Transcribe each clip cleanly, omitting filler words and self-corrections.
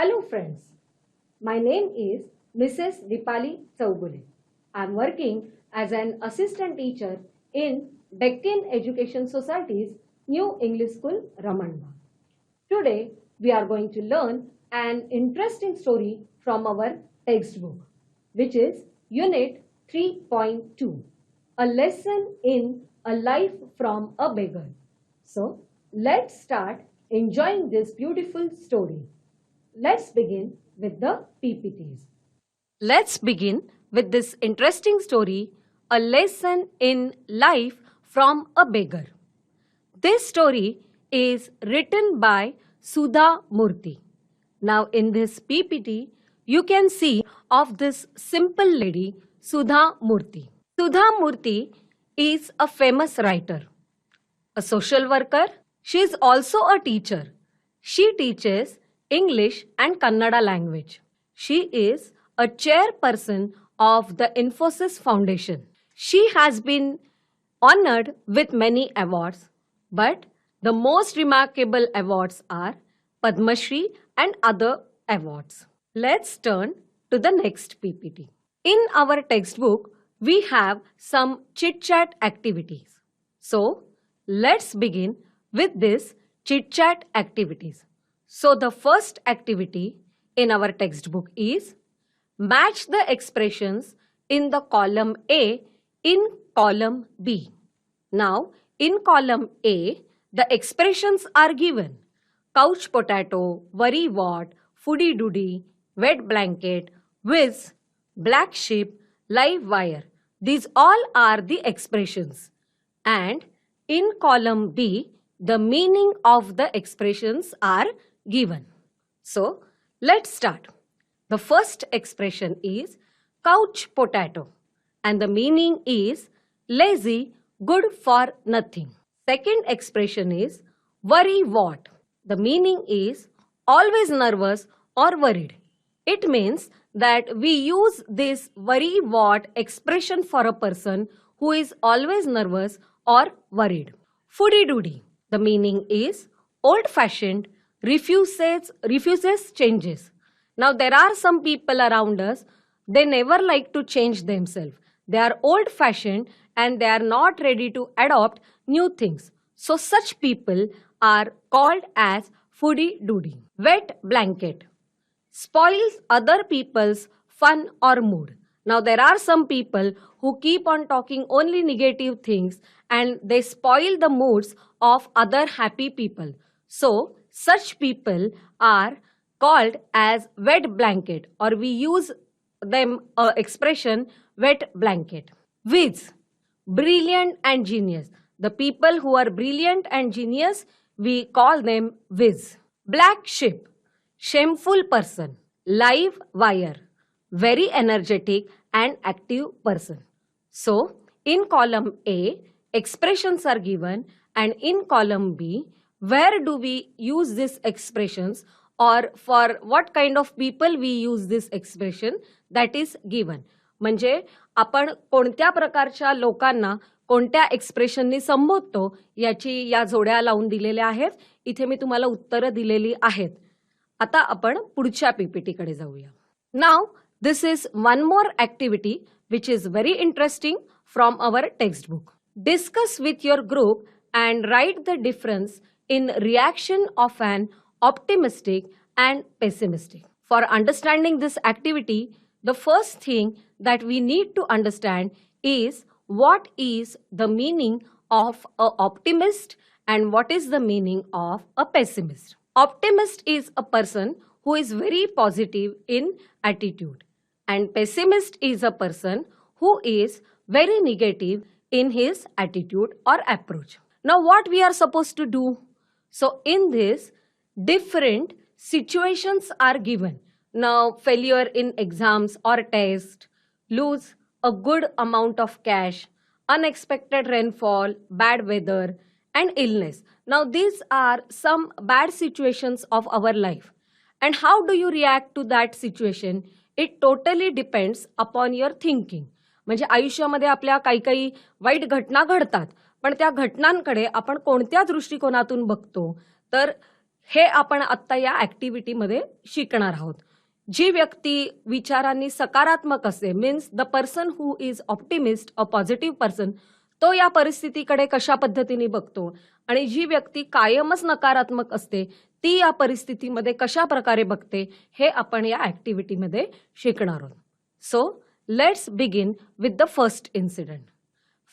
Hello friends, my name is Mrs. Dipali Chaubule. I am working as an assistant teacher in Deccan Education Society's New English School, Ramanba. Today we are going to learn an interesting story from our textbook, which is Unit 3.2, A Lesson in a Life from a Beggar. So let's start enjoying this beautiful story. Let's begin with the PPTs. Let's begin with this interesting story, A Lesson in Life from a Beggar. This story is written by Sudha Murthy. Now in this PPT, you can see of this simple lady, Sudha Murthy. Sudha Murthy is a famous writer, a social worker. She is also a teacher. She teaches English and Kannada language. She is a chairperson of the Infosys Foundation. She has been honored with many awards, but the most remarkable awards are Padma Shri and other awards. Let's turn to the next PPT. In our textbook, we have some chit-chat activities. So, let's begin with this chit-chat activities. So, the first activity in our textbook is match the expressions in the column A in column B. Now, in column A, the expressions are given. Couch potato, worry what, foodie doody, wet blanket, whiz, black sheep, live wire. These all are the expressions. And in column B, the meaning of the expressions are given. So, let's start. The first expression is couch potato and the meaning is lazy, good for nothing. Second expression is worry what. The meaning is always nervous or worried. It means that we use this worry what expression for a person who is always nervous or worried. Foodie doody. The meaning is old-fashioned, refuses changes. Now there are some people around us, they never like to change themselves. They are old-fashioned and they are not ready to adopt new things. So such people are called as foodie doody. Wet blanket. Spoils other people's fun or mood. Now there are some people who keep on talking only negative things and they spoil the moods of other happy people. So such people are called as wet blanket, or we use them expression wet blanket. Whiz, brilliant and genius. The people who are brilliant and genius, we call them whiz. Black sheep, shameful person. Live wire, very energetic and active person. So, in column A, expressions are given, and in column B, where do we use these expressions or for what kind of people we use this expression, that is given. म्हणजे आपण कोणत्या प्रकारच्या लोकांना कोणत्या एक्सप्रेशननी संबोधतो याची या जोड्या लावून दिलेल्या आहेत. इथे मी तुम्हाला उत्तरं दिलेली आहेत. आता आपण पुढच्या PPT कडे जाऊया. Now, this is one more activity which is very interesting from our textbook. Discuss with your group and write the difference in reaction of an optimistic and pessimistic. For understanding this activity, the first thing that we need to understand is what is the meaning of an optimist and what is the meaning of a pessimist. Optimist is a person who is very positive in attitude, and pessimist is a person who is very negative in his attitude or approach. Now what we are supposed to do? So in this, different situations are given. Now failure in exams or test, lose a good amount of cash, unexpected rainfall, bad weather, and illness. Now these are some bad situations of our life. And how do you react to that situation? It totally depends upon your thinking. म्हणजे आयुष्यामध्ये आपल्या काही white घटना घडतात, पण त्या घटनांकडे आपण कोणत्या दृष्टिकोनातून बघतो. तर हे आपण आत्ता या ॲक्टिव्हिटीमध्ये शिकणार आहोत. जी व्यक्ती विचारांनी सकारात्मक असते, means the person who is optimist, a positive person, तो या परिस्थितीकडे कशा पद्धतीने बघतो, आणि जी व्यक्ती कायमच नकारात्मक असते ती या परिस्थितीमध्ये कशा प्रकारे बघते, हे आपण या ॲक्टिव्हिटीमध्ये शिकणार आहोत. So let's begin with the first incident.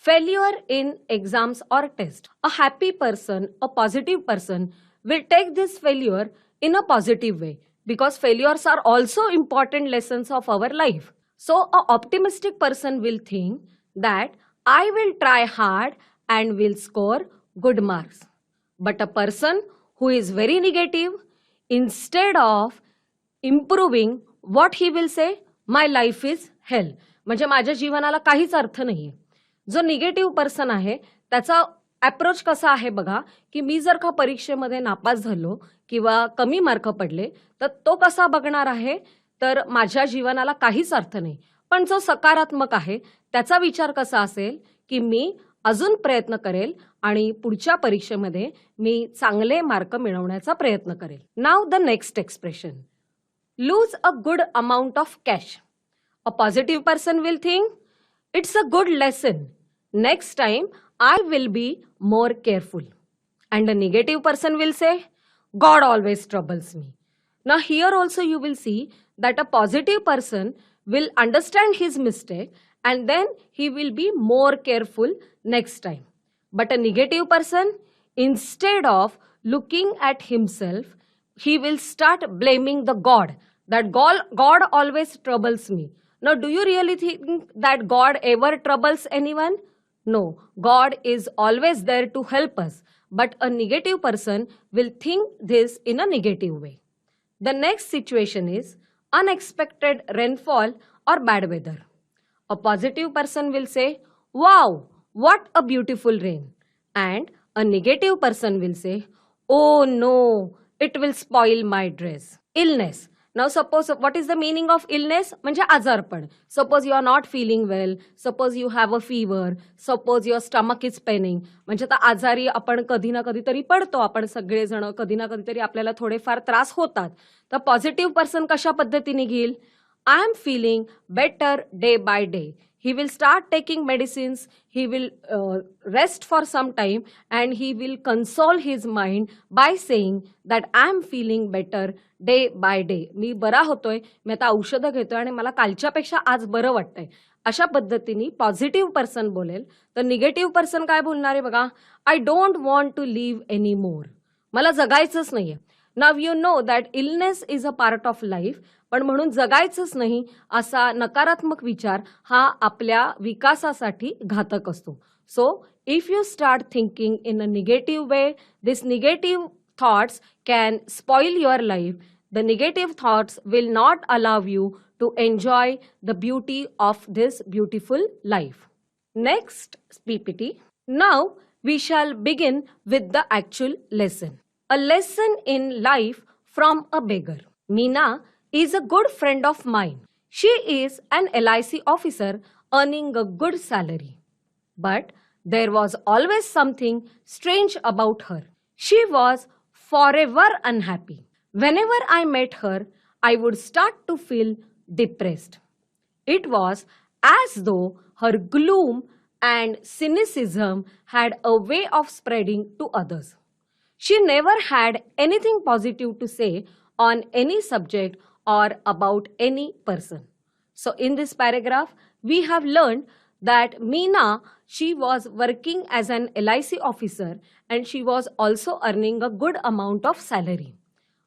Failure in exams or test. A happy person, a positive person will take this failure in a positive way because failures are also important lessons of our life. So a optimistic person will think that I will try hard and will score good marks. But a person who is very negative, instead of improving, what he will say, my life is hell. म्हणजे माझ्या जीवनाला काहीच अर्थ नाहीये. जो negative person आहे त्याचा approach कसा आहे बघा, की मी जर का परीक्षेमध्ये नापास झालो किंवा कमी मार्क पडले तर तो कसा बघणार आहे, तर माझ्या जीवनाला काहीच अर्थ नाही. पण जो सकारात्मक आहे त्याचा विचार कसा असेल, की मी अजून प्रयत्न करेल आणि पुढच्या परीक्षेमध्ये मी चांगले मार्क मिळवण्याचा प्रयत्न करेल. नाव the next expression. Lose a good amount of cash. A positive person will think it's a good lesson. Next time, I will be more careful. And a negative person will say, God always troubles me. Now here also you will see that a positive person will understand his mistake and then he will be more careful next time. But a negative person, instead of looking at himself, he will start blaming the God, that God always troubles me. Now do you really think that God ever troubles anyone? No, God is always there to help us, but a negative person will think this in a negative way. The next situation is unexpected rainfall or bad weather. A positive person will say, wow, what a beautiful rain. And a negative person will say, oh no, it will spoil my dress. Illness. Now suppose, what is the meaning of illness? म्हणजे आजारपण. Suppose you are not feeling well, suppose you have a fever, suppose your stomach is paining. म्हणजे आता आजारी आपण कधी ना कधीतरी पडतो, आपण सगळेजण कधी ना कधीतरी आपल्याला थोडेफार त्रास होतात. तर पॉझिटिव्ह पर्सन कशा पद्धतीने घेईल, I am feeling better day by day. He will start taking medicines, he will rest for some time and he will console his mind by saying that I am feeling better day by day. मी बरा होतोय, मी आता औषधं घेतोय आणि मला कालच्यापेक्षा आज बरं वाटतंय. अशा पद्धतीने पॉझिटिव्ह पर्सन बोलेल. तर निगेटिव्ह पर्सन काय बोलणार आहे बघा, I don't want to live any more. मला जगायचंच नाहीये. Now you know that illness is a part of life, पण म्हणून जगायचंच नाही असा नकारात्मक विचार हा आपल्या विकासासाठी घातक असतो. So if you start thinking in a negative way, this negative thoughts can spoil your life. The negative thoughts will not allow you to enjoy the beauty of this beautiful life. Next PPT. Now we shall begin with the actual lesson. A lesson in life from a beggar. Meena is a good friend of mine. She is an LIC officer earning a good salary. But there was always something strange about her. She was forever unhappy. Whenever I met her, I would start to feel depressed. It was as though her gloom and cynicism had a way of spreading to others. She never had anything positive to say on any subject or about any person. So in this paragraph, we have learned that Meena, she was working as an LIC officer and she was also earning a good amount of salary.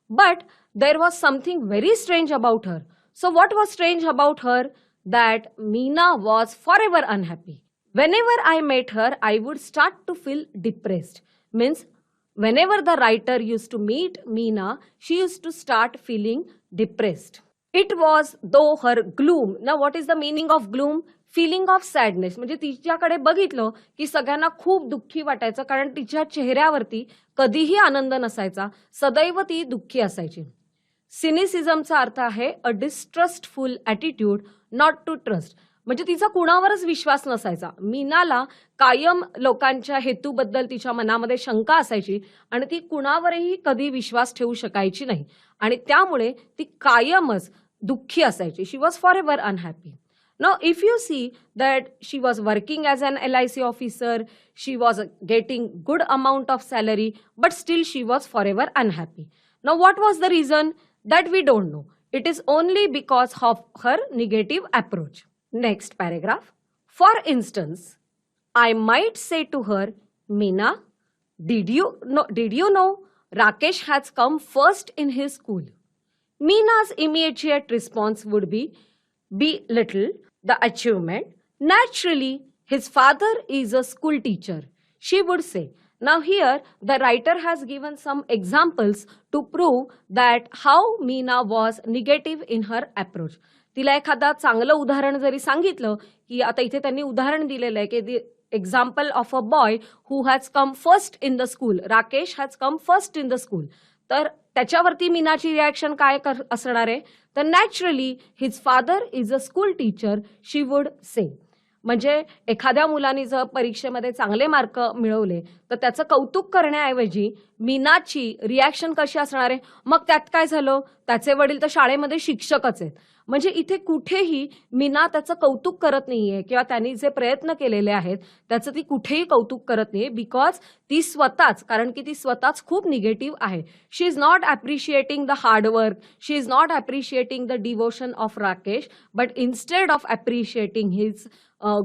But there was something very strange about her. So what was strange about her? That Meena was forever unhappy. Whenever I met her, I would start to feel depressed. Means whenever the writer used to meet Meena, she used to start feeling depressed. It was though her gloom. Now what is the meaning of gloom? Feeling of sadness. म्हणजे तिच्याकडे बघितलं की सगळ्यांना खूप दुःखी वाटायचं, कारण तिच्या चेहऱ्यावरती कधीही आनंद नसायचा, सदैव ती दुःखी असायची. सिनिसिझमचा अर्थ आहे a distrustful attitude, not to trust. म्हणजे तिचा कुणावरच विश्वास नसायचा. मीनाला कायम लोकांच्या हेतूबद्दल तिच्या मनामध्ये शंका असायची आणि ती कुणावरही कधी विश्वास ठेवू शकायची नाही आणि त्यामुळे ती कायमच दुःखी असायची. She was for ever unhappy. Now, if you see that she was working as an LIC officer, she was getting good amount of salary, but still she was forever unhappy. Now, what was the reason? That we don't know. It is only because of her negative approach. Next paragraph. For instance, I might say to her, Meena, did you know Rakesh has come first in his school? Meena's immediate response would be belittle the achievement. Naturally, his father is a school teacher, she would say. Now here, the writer has given some examples to prove that how Meena was negative in her approach. तिला एखादा चांगलं उदाहरण जरी सांगितलं की आता इथे त्यांनी उदाहरण दिलेलं आहे की the example of a boy who has come first in the school, Rakesh has come first in the school, तर त्याच्यावरती मीनाची रिॲक्शन काय असणार आहे? तर naturally his father is a school teacher, she would say. म्हणजे एखाद्या मुलाने जर परीक्षेमध्ये चांगले मार्क मिळवले तर त्याचं कौतुक करण्याऐवजी मीनाची रिॲक्शन कशी असणार आहे? मग त्यात काय झालं? त्याचे वडील तर शाळेमध्ये शिक्षकच आहेत. म्हणजे इथे कुठेही मीना त्याचं कौतुक करत नाहीये किंवा त्यांनी जे प्रयत्न केलेले आहेत त्याचं ती कुठेही कौतुक करत नाहीये, बिकॉज ती स्वतःच, कारण की ती स्वतःच खूप निगेटिव्ह आहे. She is not appreciating the hard work, she is not appreciating the devotion of Rakesh, but instead of appreciating his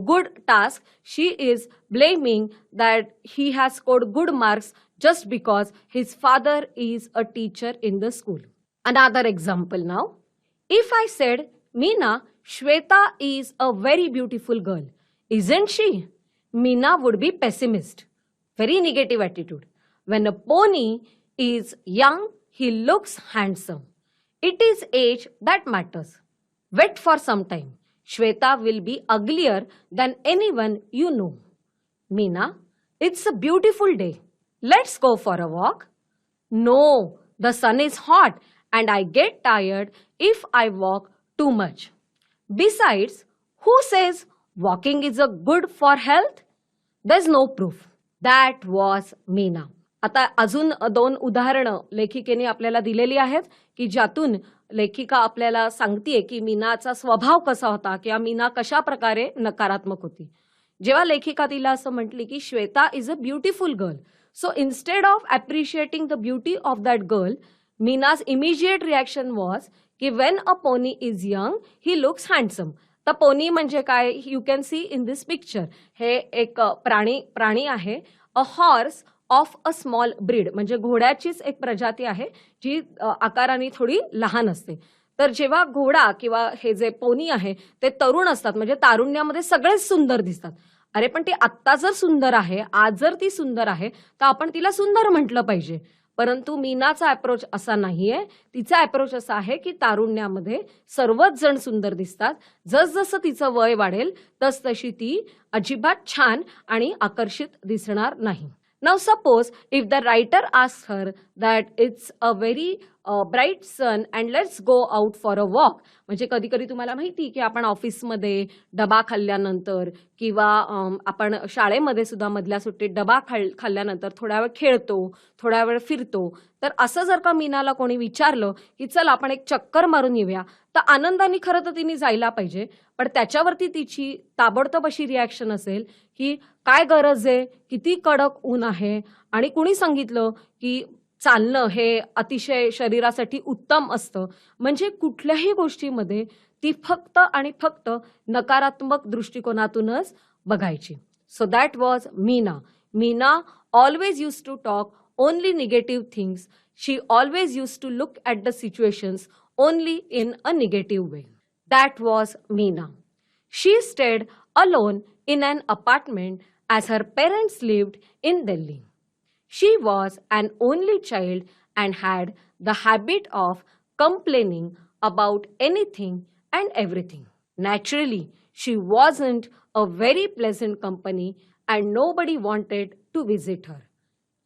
good task, she is blaming that he has scored good marks just because his father is a teacher in the school. Another example now. If I said, Meena, Shweta is a very beautiful girl, isn't she? Meena would be pessimist. Very negative attitude. When a pony is young, he looks handsome. It is age that matters. Wait for some time. Shweta will be uglier than anyone you know. Meena, it's a beautiful day. Let's go for a walk. No, the sun is hot and I get tired if I walk too much. Besides, who says walking is a good for health? There's no proof. That was Meena. आता अजून 2 उदाहरणं लेखिकेने आपल्याला दिलेली आहेत की ज्यातून लेखिका आपल्याला सांगतेय की मीनाचा स्वभाव कसा होता किंवा मीना कशा प्रकारे नकारात्मक होती. जेव्हा लेखिका तिला असं म्हटली की Shweta is a beautiful girl, so instead of appreciating the beauty of that girl, Meena's immediate reaction was की when a pony is young he looks handsome. तर पोनी म्हणजे काय? You can see in this picture. हे एक प्राणी आहे. A horse of a small breed, म्हणजे घोड्याचीच एक प्रजाती आहे जी आकाराने थोडी लहान असते. तर जेव्हा घोडा किंवा हे जे पोनी आहे ते तरुण असतात, म्हणजे तारुण्यामध्ये सगळेच सुंदर दिसतात. अरे पण ती आत्ता जर सुंदर आहे, आज जर ती सुंदर आहे तर आपण तिला सुंदर म्हटलं पाहिजे. परंतु मीनाचा अप्रोच असा नाहीये. तिचा अप्रोच असा आहे की तारुण्यामध्ये सर्वच जण सुंदर दिसतात. जसजसं तिचं वय वाढेल तसतशी ती अजिबात छान आणि आकर्षित दिसणार नाही. Now suppose if the writer asks her that it's a very bright sun and let's go out for a walk. म्हणजे कधी कधी तुम्हाला माहिती की आपण ऑफिसमध्ये डबा खाल्ल्यानंतर किंवा आपण शाळेमध्ये सुद्धा मधल्या सुट्टीत डबा खाल्ल्यानंतर थोड्या वेळ खेळतो, थोड्या वेळ फिरतो. तर असं जर का मीनाला कोणी विचारलं की चल आपण एक चक्कर मारून येऊया, तर आनंदाने खरं तर तिने जायला पाहिजे. पण त्याच्यावरती तिची ताबडतोब अशी रिॲक्शन असेल की काय गरज आहे, किती कडक ऊन आहे आणि कुणी सांगितलं की चालणं हे अतिशय शरीरासाठी उत्तम असतं. म्हणजे कुठल्याही गोष्टीमध्ये ती फक्त आणि फक्त नकारात्मक दृष्टिकोनातूनच बघायची. So that was Meena. Meena always use to talk only negative things. She always use to look at the situations only in a negative way. That was Meena. She stayed alone in an apartment as her parents lived in Delhi. She was an only child and had the habit of complaining about anything and everything. Naturally, she wasn't a very pleasant company and nobody wanted to visit her.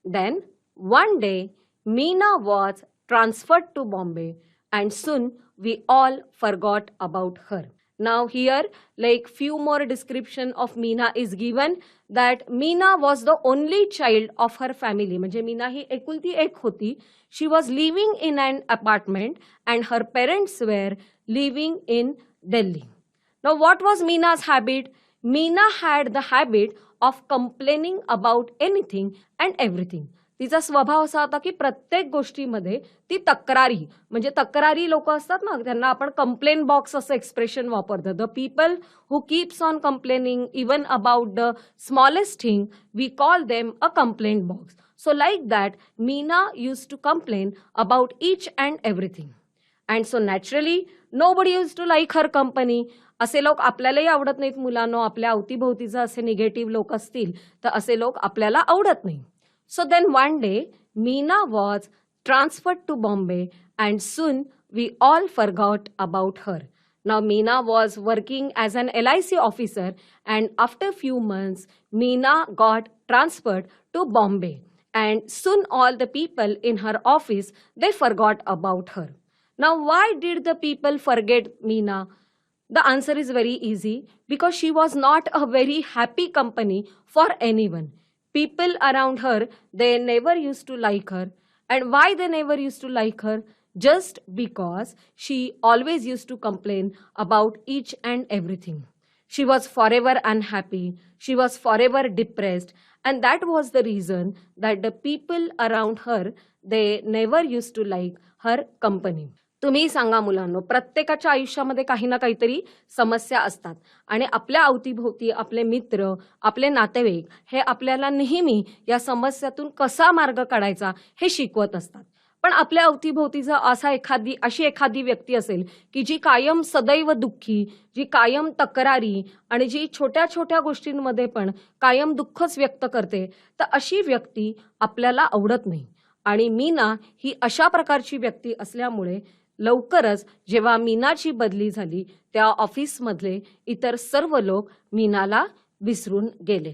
Then, one day, Meena was transferred to Bombay and soon we all forgot about her. Now here like few more description of Meena is given that Meena was the only child of her family. म्हणजे मीना ही एकुलती एक होती. She was living in an apartment and her parents were living in Delhi. Now what was Meena's habit? Meena had the habit of complaining about anything and everything. तिचा स्वभाव असा होता की प्रत्येक गोष्टीमध्ये ती तक्रारी, म्हणजे तक्रारी लोक असतात ना, त्यांना आपण कंप्लेन बॉक्स असं एक्सप्रेशन वापरतो. The people who keeps on complaining even about the smallest thing we call them a complaint box. So like that Meena use to complain about each and everything. And so naturally nobody use to like her company. असे लोक आपल्यालाही आवडत नाहीत मुलांनो. आपल्या अवतीभोवतीचे असे negative लोक असतील तर असे लोक आपल्याला आवडत नाही. So then one day, Meena was transferred to Bombay and soon we all forgot about her. Now Meena was working as an LIC officer and after few months, Meena got transferred to Bombay and soon all the people in her office, they forgot about her. Now why did the people forget Meena? The answer is very easy, because she was not a very happy company for anyone. People around her, they never used to like her. And why they never used to like her? Just because she always used to complain about each and everything. She was forever unhappy. She was forever depressed. And that was the reason that the people around her, they never used to like her company. तुम्ही सांगा मुलांनो, प्रत्येकाच्या आयुष्यामध्ये काही ना काहीतरी समस्या असतात आणि आपल्या अवतीभोवती आपले मित्र, आपले नातेवाईक हे आपल्याला नेहमी या समस्यातून कसा मार्ग काढायचा हे शिकवत असतात. पण आपल्या अवतीभोवतीचा अशी एखादी व्यक्ती असेल की जी कायम सदैव दुःखी, जी कायम तक्रारी आणि जी छोट्या छोट्या गोष्टींमध्ये पण कायम दुःखच व्यक्त करते, तर अशी व्यक्ती आपल्याला आवडत नाही. आणि मीना ही अशा प्रकारची व्यक्ती असल्यामुळे लवकरच जेव्हा मीनाची बदली झाली त्या ऑफिसमधले इतर सर्व लोक मीनाला विसरून गेले.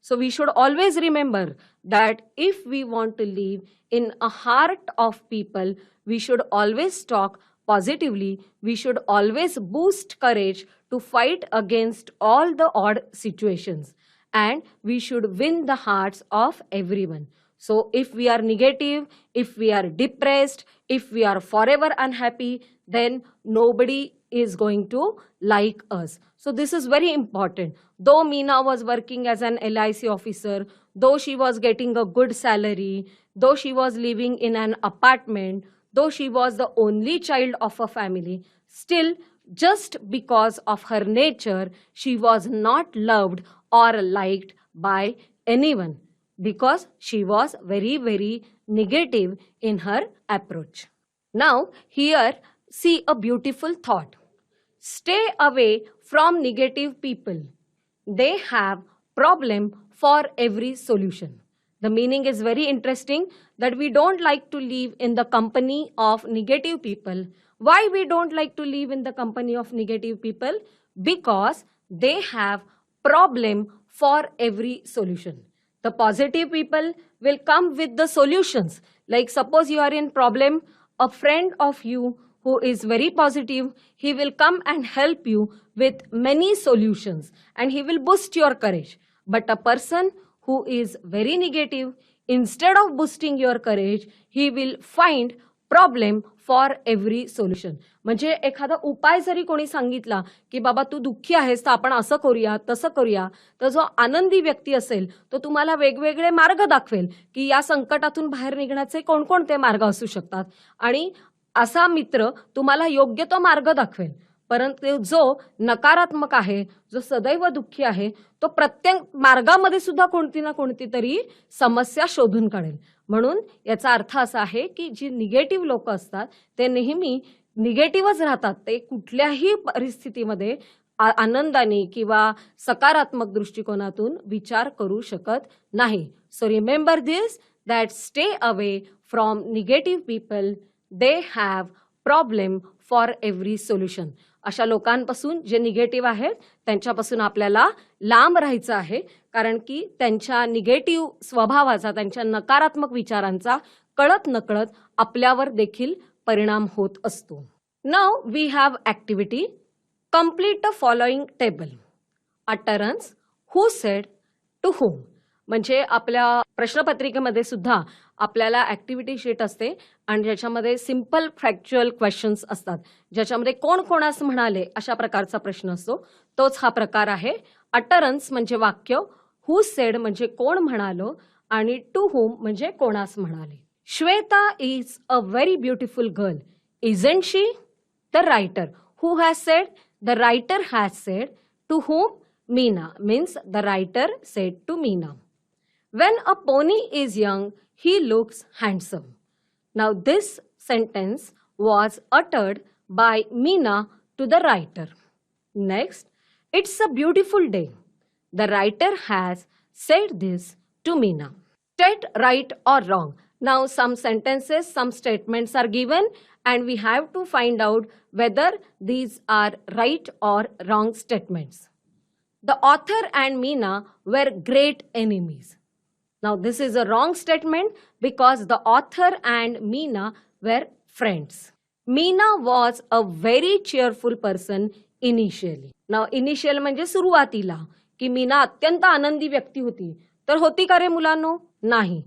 So we should always remember that if we want to live in a heart of people, we should always talk positively. We should always boost courage to fight against all the odd situations and we should win the hearts of everyone. So if we are negative, if we are depressed, if we are forever unhappy, then nobody is going to like us. So this is very important. Though Meena was working as an LIC officer, though she was getting a good salary, though she was living in an apartment, though she was the only child of a family, still just because of her nature, she was not loved or liked by anyone, because she was very, very negative in her approach. Now, here, see a beautiful thought. Stay away from negative people. They have problem for every solution. The meaning is very interesting that we don't like to live in the company of negative people. Why we don't like to live in the company of negative people? Because they have problem for every solution. The positive people will come with the solutions. Like suppose you are in problem, a friend of you who is very positive, he will come and help you with many solutions and he will boost your courage. But a person who is very negative, instead of boosting your courage, he will find problem for every solution. म्हणजे एखादा उपाय जरी कोणी सांगितला की बाबा तू दुःखी आहेस तर आपण असं करूया तसं करूया, तर जो आनंदी व्यक्ती असेल तो तुम्हाला वेगवेगळे मार्ग दाखवेल की या संकटातून बाहेर निघण्याचे कोणकोणते मार्ग असू शकतात आणि असा मित्र तुम्हाला योग्य तो मार्ग दाखवेल. परंतु जो नकारात्मक आहे, जो सदैव दुःखी आहे, तो प्रत्येक मार्गामध्ये सुद्धा कोणती ना कोणती तरी समस्या शोधून काढेल. म्हणून याचा अर्थ असा आहे की जी निगेटिव्ह लोक असतात ते नेहमी निगेटिव्हच राहतात. ते कुठल्याही परिस्थितीमध्ये आनंदाने किंवा सकारात्मक दृष्टिकोनातून विचार करू शकत नाही. So remember this that stay away from negative people. They have problem for every solution. अशा लोकांपासून जे निगेटिव्ह आहेत त्यांच्यापासून आपल्याला लांब राहायचं आहे, कारण की त्यांच्या निगेटिव्ह स्वभावाचा, त्यांच्या नकारात्मक विचारांचा कळत नकळत आपल्यावर देखील परिणाम होत असतो. Now we have activity. Complete the following table. Utterance, who said, to whom. म्हणजे आपल्या प्रश्नपत्रिकेमध्ये सुद्धा आपल्याला ॲक्टिव्हिटी शीट असते आणि ज्याच्यामध्ये सिम्पल फॅक्च्युअल क्वेश्चन्स असतात, ज्याच्यामध्ये कोण कोणास म्हणाले अशा प्रकारचा प्रश्न असतो. तोच हा प्रकार आहे. अटरन्स म्हणजे वाक्य, हू सेड म्हणजे कोण म्हणालो आणि टू हुम म्हणजे कोणास म्हणाले. Shweta is a very beautiful girl, isn't she? The writer, who has said? The writer has said. To whom? Meena, means the writer said to Meena. When a pony is young, he looks handsome. Now this sentence was uttered by Meena to the writer. Next, it's a beautiful day. The writer has said this to Meena. State right or wrong. Now some sentences, some statements are given and we have to find out whether these are right or wrong statements. The author and Meena were great enemies. Now this is a wrong statement because the author and Meena were friends. Meena was a very cheerful person initially. Now initial म्हणजे सुरुवातीला, की मीना अत्यंत आनंदी व्यक्ती होती. तर होती का रे मुलांनो? नाही.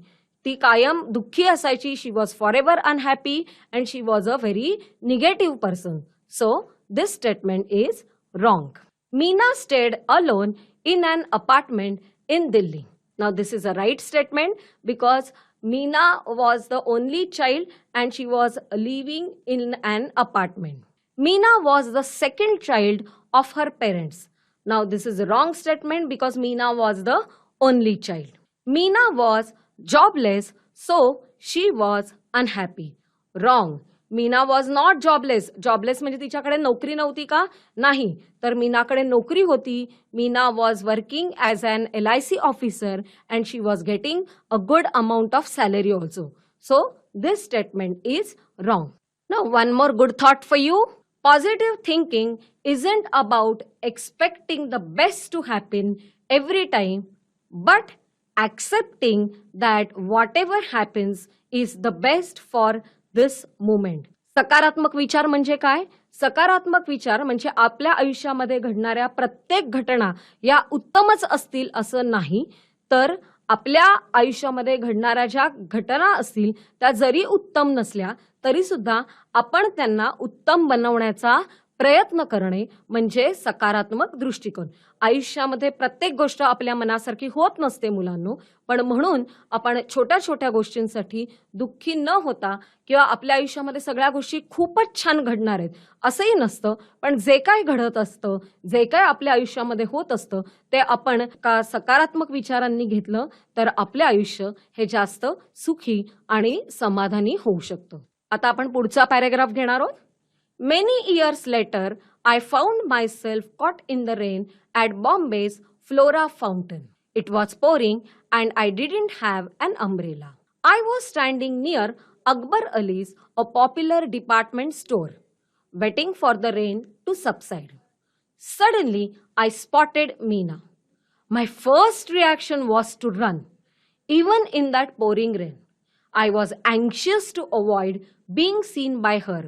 ती कायम दुःखी असायची. She was forever unhappy and she was a very negative person. So this statement is wrong. Meena stayed alone in an apartment in Delhi. Now this is a right statement because Meena was the only child and she was living in an apartment. Meena was the second child of her parents. Now this is a wrong statement because Meena was the only child. Meena was jobless, so she was unhappy. Wrong. Meena was not jobless. Jobless म्हणजे तिच्याकडे नोकरी नव्हती का? नाही. तर मीनाकडे नोकरी होती. Meena was working as an LIC officer and she was getting a good amount of salary also. So this statement is wrong. Now one more good thought for you. Positive thinking isn't about expecting the best to happen every time, but accepting that whatever happens is the best for this moment. सकारात्मक विचार म्हणजे काय? सकारात्मक विचार म्हणजे आपल्या आयुष्यामध्ये घडणाऱ्या प्रत्येक घटना या उत्तमच असतील असं नाही, तर आपल्या आयुष्यामध्ये घडणाऱ्या ज्या घटना असतील त्या जरी उत्तम नसल्या तरी सुद्धा आपण त्यांना उत्तम बनवण्याचा प्रयत्न करणे म्हणजे सकारात्मक दृष्टिकोन. आयुष्यामध्ये प्रत्येक गोष्ट आपल्या मनासारखी होत नसते मुलांनो, पण म्हणून आपण छोट्या छोट्या गोष्टींसाठी दुःखी न होता किंवा आपल्या आयुष्यामध्ये सगळ्या गोष्टी खूपच छान घडणार आहेत असंही नसतं, पण जे काय घडत असतं, जे काय आपल्या आयुष्यामध्ये होत असतं ते आपण का सकारात्मक विचारांनी घेतलं तर आपले आयुष्य हे जास्त सुखी आणि समाधानी होऊ शकतं. आता आपण पुढचा पॅराग्राफ घेणार आहोत. Many years later, I found myself caught in the rain at Bombay's Flora Fountain. It was pouring and I didn't have an umbrella. I was standing near Akbar Ali's, a popular department store, waiting for the rain to subside. Suddenly, I spotted Meena. My first reaction was to run, even in that pouring rain. I was anxious to avoid being seen by her,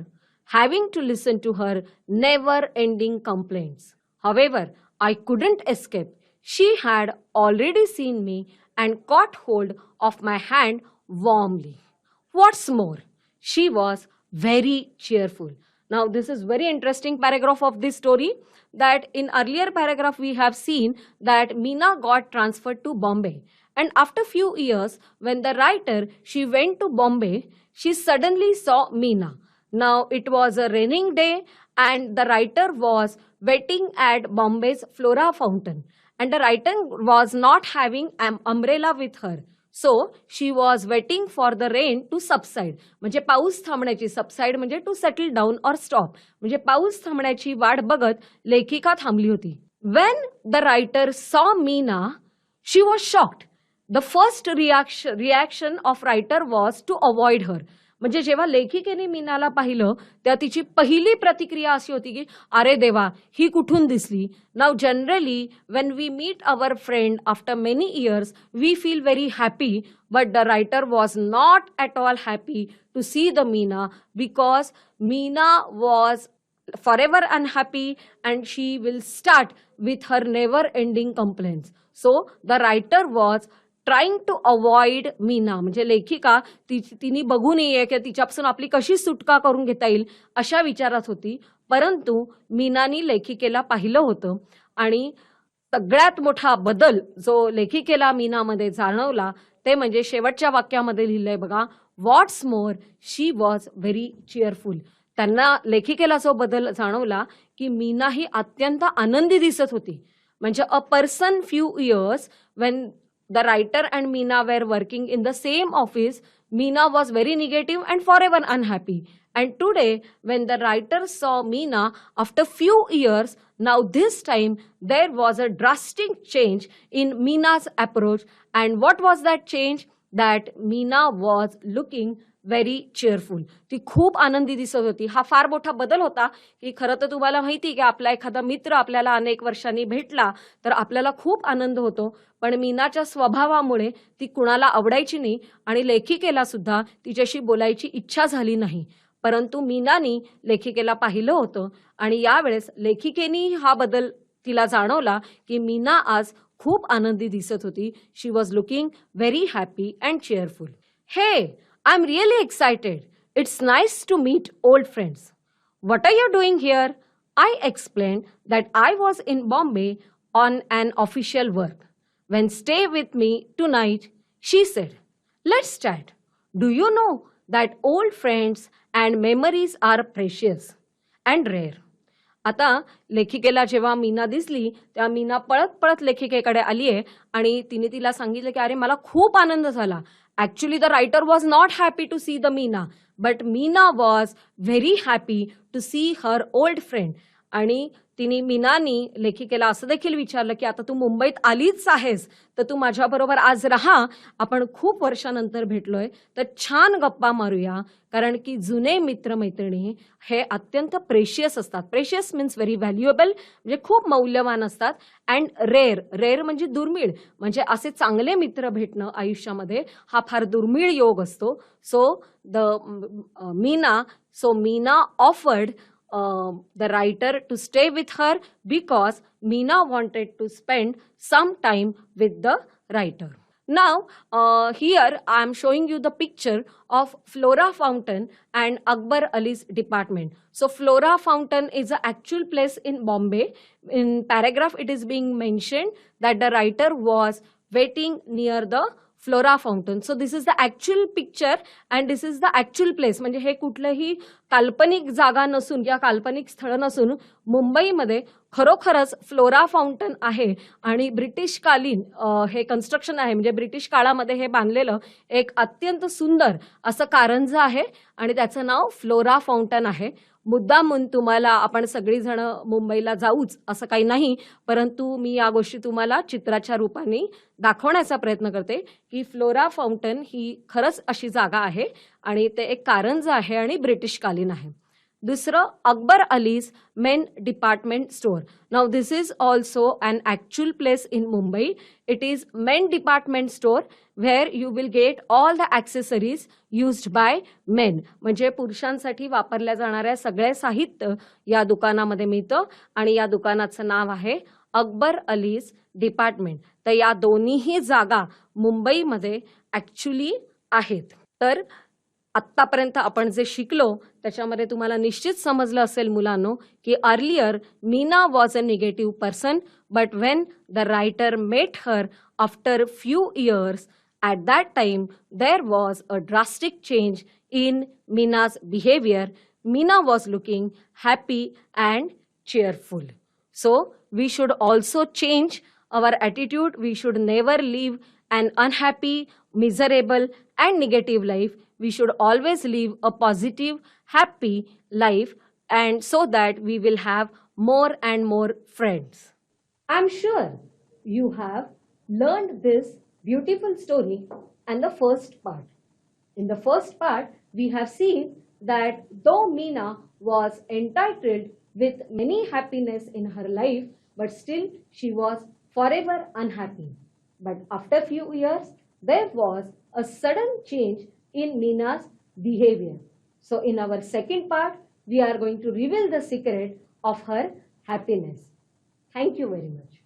having to listen to her never-ending complaints. However, I couldn't escape. She had already seen me and caught hold of my hand warmly. What's more, she was very cheerful. Now, this is very interesting paragraph of this story, that in earlier paragraph we have seen that Meena got transferred to Bombay. And after few years, when the writer, she went to Bombay, she suddenly saw Meena. Now it was a raining day and the writer was waiting at Bombay's Flora Fountain and the writer was not having an umbrella with her. So she was waiting for the rain to subside. म्हणजे पाऊस थांबण्याची, subside म्हणजे to settle down or stop. म्हणजे पाऊस थांबण्याची वाट बघत लेखिका थांबली होती. When the writer saw Meena, she was shocked. The first reaction of writer was to avoid her. म्हणजे जेव्हा लेखिकेने मीनाला पाहिलं तेव्हा तिची पहिली प्रतिक्रिया अशी होती की अरे देवा, ही कुठून दिसली. Now generally when we meet our friend after many years we feel very happy, but the writer was not at all happy to see the Meena because Meena was forever unhappy and she will start with her never ending complaints. So the writer was trying to avoid Meena, म्हणजे लेखिका तिने बघू नये की तिच्यापासून आपली कशी सुटका करून घेता येईल अशा विचारात होती. परंतु मीनानी लेखिकेला पाहिलं होतं आणि सगळ्यात मोठा बदल जो लेखिकेला मीनामध्ये जाणवला ते म्हणजे शेवटच्या वाक्यामध्ये लिहिलंय बघा, what's more she was very cheerful. त्यांना लेखिकेला जो बदल जाणवला की मीना ही अत्यंत आनंदी दिसत होती. म्हणजे a person few years when the writer and Meena where working in the same office, Meena was very negative and for ever unhappy. And today, when the writer saw Meena after few years, now this time there was a drastic change in Meena's approach. And what was that change? That Meena was looking very cheerful. ती खूप आनंदी दिसत होती. हा फार मोठा बदल होता की खरं तर तुम्हाला माहिती की आपला एखादा मित्र आपल्याला अनेक वर्षांनी भेटला तर आपल्याला खूप आनंद होतो. पण मीनाच्या स्वभावामुळे ती कुणाला आवडायची नाही आणि लेखिकेला सुद्धा तिच्याशी बोलायची इच्छा झाली नाही. परंतु मीनानी लेखिकेला पाहिलं होतं आणि यावेळेस लेखिकेनी हा बदल तिला जाणवला की मीना आज खूप आनंदी दिसत होती. She was looking very happy and cheerful. Hey, I am really excited. It's nice to meet old friends. What are you doing here? I explain that I was in Bombay on unofficial work. When stay with me tonight, she said, let's chat. Do you know that old friends and memories are precious and rare. आता लेखिकेला जेव्हा मीना दिसली तेव्हा मीना पळत पळत लेखिकेकडे आली आहे आणि तिने तिला सांगितलं की अरे मला खूप आनंद झाला. Actually the writer was not happy to see the Meena, but Meena was very happy to see her old friend. आणि तिने मीनानी लेखिकेला असं देखील विचारलं की आता तू मुंबईत आलीच आहेस तर तू माझ्याबरोबर आज राहा. आपण खूप वर्षानंतर भेटलोय तर छान गप्पा मारूया. कारण की जुने मित्रमैत्रिणी हे अत्यंत प्रेशियस असतात. प्रेशियस मीन्स व्हेरी व्हॅल्युएबल, म्हणजे खूप मौल्यवान असतात. अँड रेअर, रेअर म्हणजे दुर्मिळ. म्हणजे असे चांगले मित्र भेटणं आयुष्यामध्ये हा फार दुर्मिळ योग असतो. So Meena offered the writer to stay with her because Meena wanted to spend some time with the writer. Now, here I am showing you the picture of Flora Fountain and Akbar Ali's department. So, Flora Fountain is an actual place in Bombay. In paragraph, it is being mentioned that the writer was waiting near the flora fountain. So this is the actual picture and this is the actual place. म्हणजे हे कुठलंही काल्पनिक जागा नसून या काल्पनिक स्थळ नसून मुंबईमध्ये खरोखरच फ्लोरा फाउंटन आहे आणि ब्रिटिशकालीन हे कन्स्ट्रक्शन आहे. म्हणजे ब्रिटिश काळामध्ये हे बांधलेलं एक अत्यंत सुंदर असं कारंजा आहे आणि त्याचं नाव फ्लोरा फाउंटन आहे. मुद्दामून तुम्हाला आपण सगळीजण मुंबईला जाऊच असं काही नाही, परंतु मी या गोष्टी तुम्हाला चित्राच्या रूपाने दाखवण्याचा प्रयत्न करते की फ्लोरा फाउंटन ही खरंच अशी जागा आहे आणि ते एक कारंज आहे आणि ब्रिटिशकालीन आहे. दुसरं, Akbar allies main department store. Now this is also an actual place in Mumbai. It is main department store where you will get all the accessories used by men. म्हणजे पुरुषांसाठी वापरल्या जाणाऱ्या सगळे साहित्य या दुकानामध्ये मिळतं आणि या दुकानाचं नाव आहे अकबर अलीज डिपार्टमेंट. तर या दोन्हीही जागा मुंबईमध्ये ॲक्च्युली आहेत. तर आत्तापर्यंत आपण जे शिकलो त्याच्यामध्ये तुम्हाला निश्चित समजलं असेल मुलांनो की earlier Meena was a negative person, but when the writer met her after few years, at that time there was a drastic change in Meena's behavior. Meena was looking happy and cheerful. So we should also change our attitude. We should never live an unhappy, miserable and negative life. We should always live a positive, happy life, and so that we will have more and more friends. I'm sure you have learned this beautiful story and the first part. In the first part, we have seen that though Meena was entitled with many happiness in her life, but still she was forever unhappy. But after few years, there was a sudden change in Meena's behavior. So in our second part, we are going to reveal the secret of her happiness. Thank you very much.